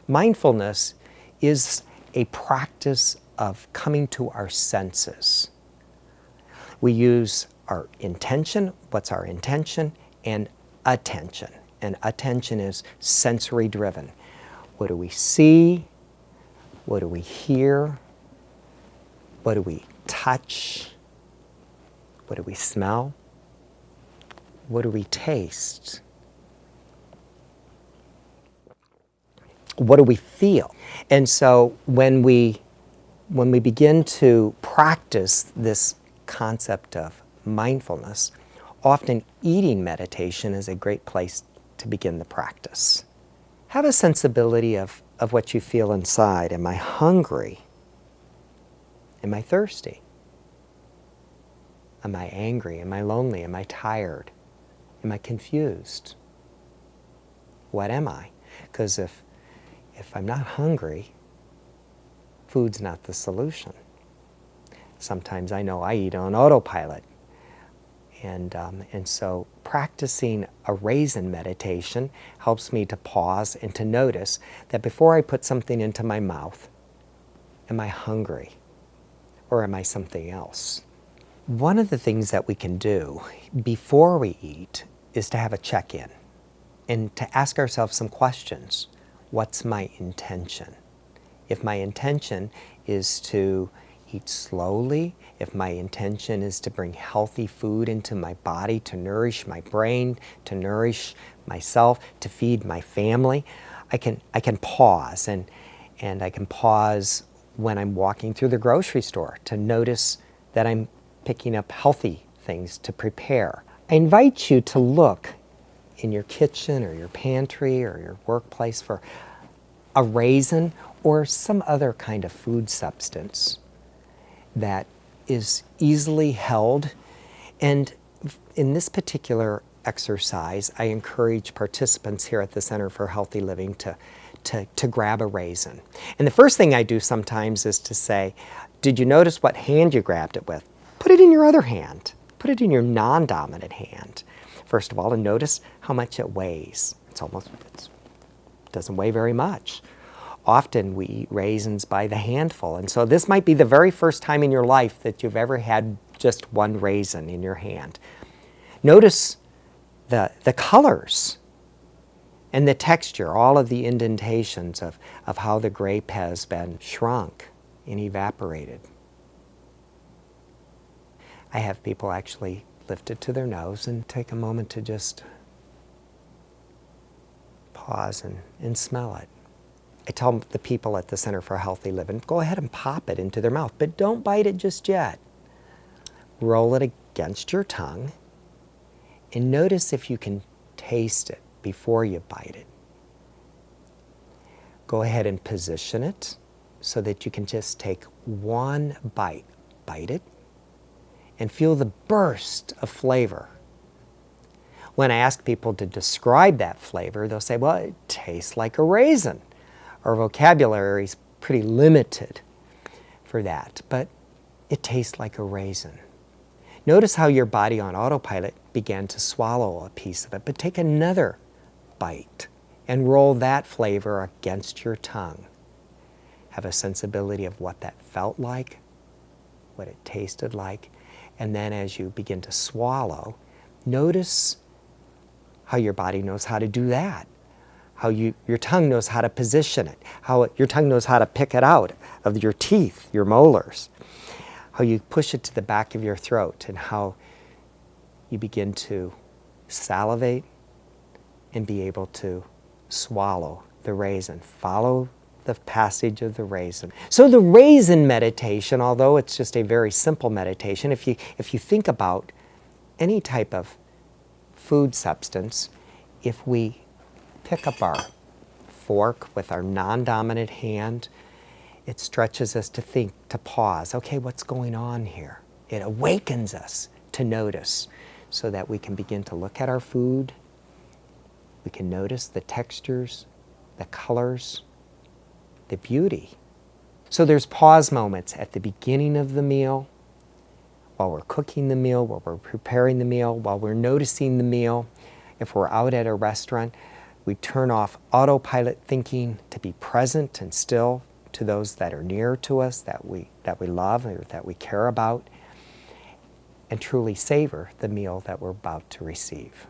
Mindfulness is a practice of coming to our senses. We use our intention, what's our intention, and attention. And attention is sensory driven. What do we see? What do we hear? What do we touch? What do we smell? What do we taste? What do we feel? And so when we begin to practice this concept of mindfulness, often eating meditation is a great place to begin the practice. Have a sensibility of what you feel inside. Am I hungry? Am I thirsty? Am I angry? Am I lonely? Am I tired? Am I confused? What am I? Because if I'm not hungry, food's not the solution. Sometimes I know I eat on autopilot. And so practicing a raisin meditation helps me to pause and to notice that before I put something into my mouth, am I hungry or am I something else? One of the things that we can do before we eat is to have a check-in and to ask ourselves some questions. What's my intention? If my intention is to eat slowly, if my intention is to bring healthy food into my body to nourish my brain, to nourish myself, to feed my family, I can pause and I can pause when I'm walking through the grocery store to notice that I'm picking up healthy things to prepare. I invite you to look in your kitchen or your pantry or your workplace for a raisin or some other kind of food substance that is easily held. And in this particular exercise, I encourage participants here at the Center for Healthy Living to grab a raisin. And the first thing I do sometimes is to say, did you notice what hand you grabbed it with? Put it in your other hand. Put it in your non-dominant hand, first of all, and notice how much it weighs. It doesn't weigh very much. Often we eat raisins by the handful, and so this might be the very first time in your life that you've ever had just one raisin in your hand. Notice the colors and the texture, all of the indentations of how the grape has been shrunk and evaporated. I have people actually lift it to their nose and take a moment to just pause and smell it. I tell the people at the Center for Healthy Living, go ahead and pop it into their mouth, but don't bite it just yet. Roll it against your tongue and notice if you can taste it before you bite it. Go ahead and position it so that you can just take one bite. Bite it and feel the burst of flavor. When I ask people to describe that flavor, they'll say, well, it tastes like a raisin. Our vocabulary is pretty limited for that, but it tastes like a raisin. Notice how your body on autopilot began to swallow a piece of it, but take another bite and roll that flavor against your tongue. Have a sensibility of what that felt like, what it tasted like, and then as you begin to swallow, notice how your body knows how to do that. How your tongue knows how to position it, how your tongue knows how to pick it out of your teeth, your molars, how you push it to the back of your throat, and how you begin to salivate and be able to swallow the raisin. Follow the passage of the raisin. So the raisin meditation, although it's just a very simple meditation, if you think about any type of food substance, if we pick up our fork with our non-dominant hand, it stretches us to think, to pause. Okay, what's going on here? It awakens us to notice so that we can begin to look at our food. We can notice the textures, the colors, the beauty. So there's pause moments at the beginning of the meal, while we're cooking the meal, while we're preparing the meal, while we're noticing the meal. If we're out at a restaurant, We turn off autopilot thinking to be present and still to those that are near to us, that we love or that we care about, and truly savor the meal that we're about to receive.